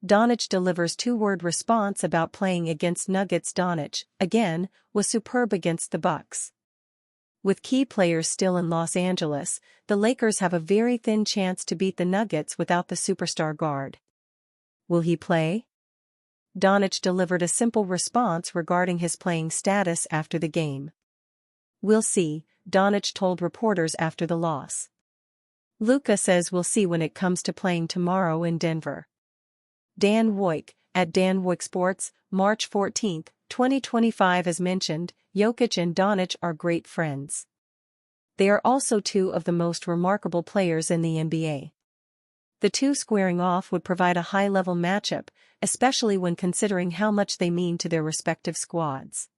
Doncic delivers two-word response about playing against Nuggets. Doncic, again, was superb against the Bucks. With key players still in Los Angeles, the Lakers have a very thin chance to beat the Nuggets without the superstar guard. Will he play? Doncic delivered a simple response regarding his playing status after the game. "We'll see," Doncic told reporters after the loss. Luka says we'll see when it comes to playing tomorrow in Denver. Dan Woik, at Dan Woik Sports, March 14, 2025. As mentioned, Jokic and Doncic are great friends. They are also two of the most remarkable players in the NBA. The two squaring off would provide a high-level matchup, especially when considering how much they mean to their respective squads.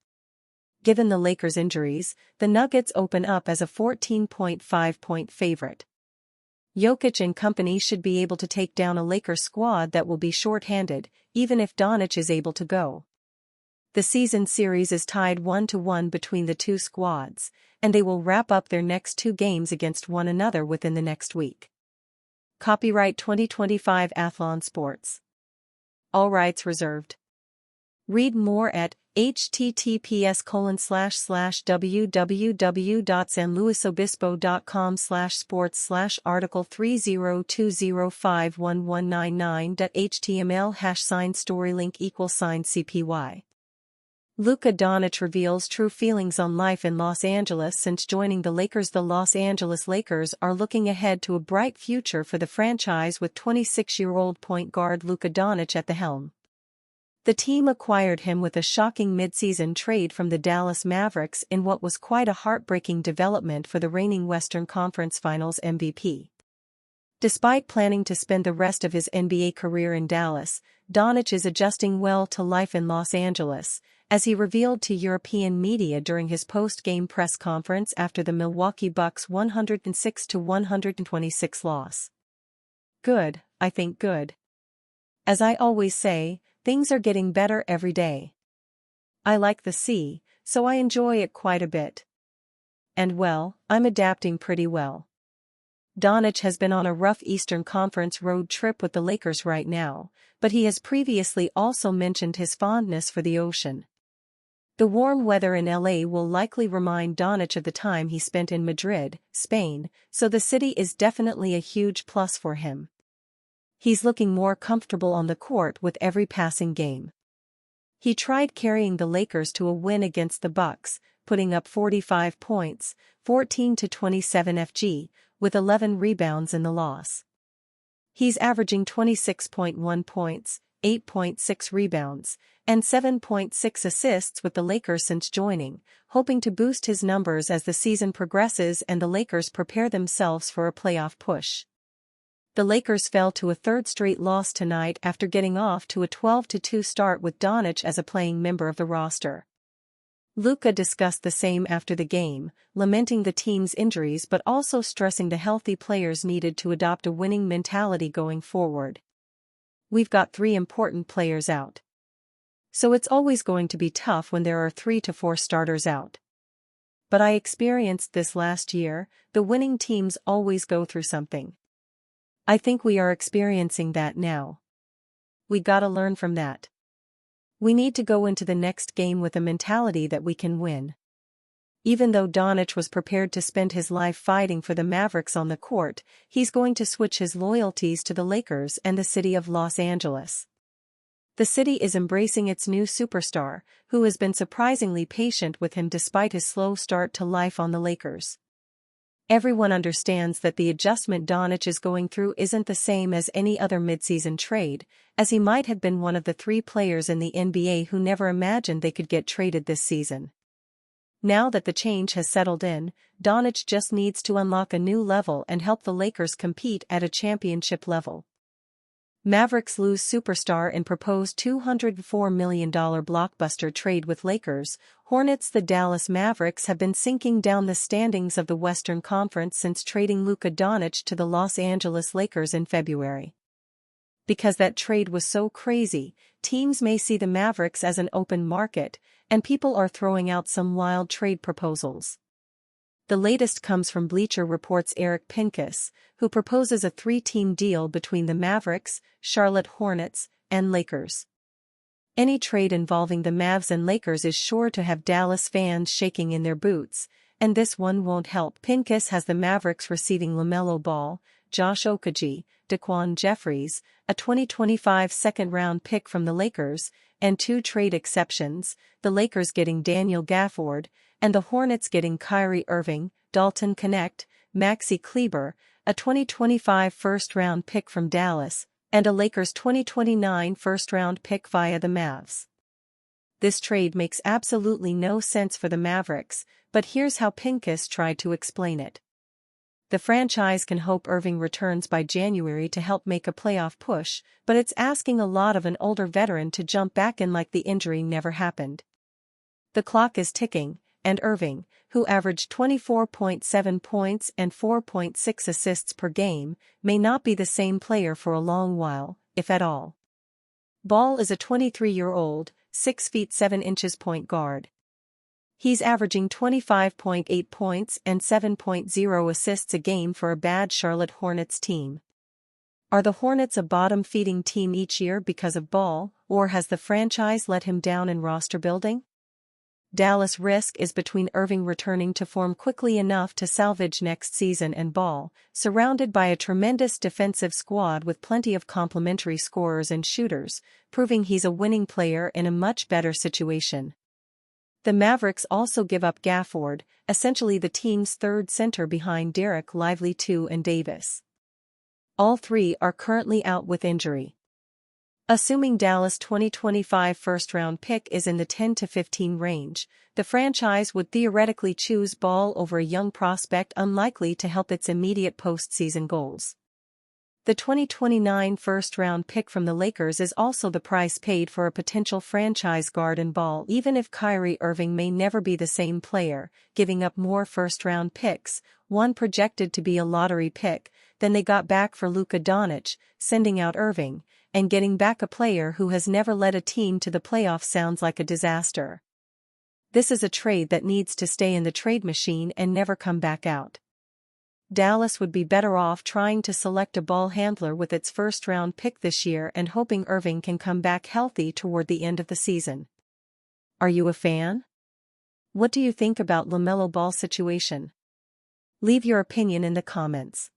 Given the Lakers' injuries, the Nuggets open up as a 14.5-point favorite. Jokic and company should be able to take down a Lakers squad that will be short-handed, even if Doncic is able to go. The season series is tied 1-1 between the two squads, and they will wrap up their next two games against one another within the next week. Copyright 2025 Athlon Sports. All rights reserved. Read more at https://www.sanluisobispo.com/sports/article 3020511199.html #storylink =CPY. Luka Doncic reveals true feelings on life in Los Angeles since joining the Lakers. The Los Angeles Lakers are looking ahead to a bright future for the franchise with 26-year-old point guard Luka Doncic at the helm. The team acquired him with a shocking midseason trade from the Dallas Mavericks in what was quite a heartbreaking development for the reigning Western Conference Finals MVP. Despite planning to spend the rest of his NBA career in Dallas, Doncic is adjusting well to life in Los Angeles, as he revealed to European media during his post-game press conference after the Milwaukee Bucks' 106-126 loss. "Good, I think good. As I always say, things are getting better every day. I like the sea, so I enjoy it quite a bit. And well, I'm adapting pretty well." Doncic has been on a rough Eastern Conference road trip with the Lakers right now, but he has previously also mentioned his fondness for the ocean. The warm weather in LA will likely remind Doncic of the time he spent in Madrid, Spain, so the city is definitely a huge plus for him. He's looking more comfortable on the court with every passing game. He tried carrying the Lakers to a win against the Bucks, putting up 45 points, 14-27 FG, with 11 rebounds in the loss. He's averaging 26.1 points, 8.6 rebounds, and 7.6 assists with the Lakers since joining, hoping to boost his numbers as the season progresses and the Lakers prepare themselves for a playoff push. The Lakers fell to a third straight loss tonight after getting off to a 12-2 start with Doncic as a playing member of the roster. Luka discussed the same after the game, lamenting the team's injuries but also stressing the healthy players needed to adopt a winning mentality going forward. "We've got 3 important players out. So it's always going to be tough when there are 3 to 4 starters out. But I experienced this last year, the winning teams always go through something. I think we are experiencing that now. We gotta learn from that. We need to go into the next game with a mentality that we can win." Even though Doncic was prepared to spend his life fighting for the Mavericks on the court, he's going to switch his loyalties to the Lakers and the city of Los Angeles. The city is embracing its new superstar, who has been surprisingly patient with him despite his slow start to life on the Lakers. Everyone understands that the adjustment Doncic is going through isn't the same as any other midseason trade, as he might have been one of the 3 players in the NBA who never imagined they could get traded this season. Now that the change has settled in, Doncic just needs to unlock a new level and help the Lakers compete at a championship level. Mavericks lose superstar in proposed $204 million blockbuster trade with Lakers. Hornets. The Dallas Mavericks have been sinking down the standings of the Western Conference since trading Luka Doncic to the Los Angeles Lakers in February. Because that trade was so crazy, teams may see the Mavericks as an open market, and people are throwing out some wild trade proposals. The latest comes from Bleacher Report's Eric Pincus, who proposes a 3-team deal between the Mavericks, Charlotte Hornets, and Lakers. Any trade involving the Mavs and Lakers is sure to have Dallas fans shaking in their boots, and this one won't help. Pincus has the Mavericks receiving Lamello Ball, Josh Okogie, Daquan Jeffries, a 2025 second-round pick from the Lakers, and 2 trade exceptions, the Lakers getting Daniel Gafford, and the Hornets getting Kyrie Irving, Dalton Knecht, Maxi Kleber, a 2025 first-round pick from Dallas, and a Lakers 2029 first-round pick via the Mavs. This trade makes absolutely no sense for the Mavericks, but here's how Pincus tried to explain it. The franchise can hope Irving returns by January to help make a playoff push, but it's asking a lot of an older veteran to jump back in like the injury never happened. The clock is ticking, and Irving, who averaged 24.7 points and 4.6 assists per game, may not be the same player for a long while, if at all. Ball is a 23-year-old, 6 feet 7 inches point guard. He's averaging 25.8 points and 7.0 assists a game for a bad Charlotte Hornets team. Are the Hornets a bottom-feeding team each year because of Ball, or has the franchise let him down in roster building? Dallas' risk is between Irving returning to form quickly enough to salvage next season and Ball, surrounded by a tremendous defensive squad with plenty of complementary scorers and shooters, proving he's a winning player in a much better situation. The Mavericks also give up Gafford, essentially the team's third center behind Derek Lively II and Davis. All 3 are currently out with injury. Assuming Dallas' 2025 first-round pick is in the 10 to 15 range, the franchise would theoretically choose Ball over a young prospect unlikely to help its immediate postseason goals. The 2029 first-round pick from the Lakers is also the price paid for a potential franchise guard in Ball, even if Kyrie Irving may never be the same player, giving up more first-round picks, one projected to be a lottery pick, than they got back for Luka Doncic, sending out Irving, and getting back a player who has never led a team to the playoffs sounds like a disaster. This is a trade that needs to stay in the trade machine and never come back out. Dallas would be better off trying to select a ball handler with its first-round pick this year and hoping Irving can come back healthy toward the end of the season. Are you a fan? What do you think about Lamello Ball situation? Leave your opinion in the comments.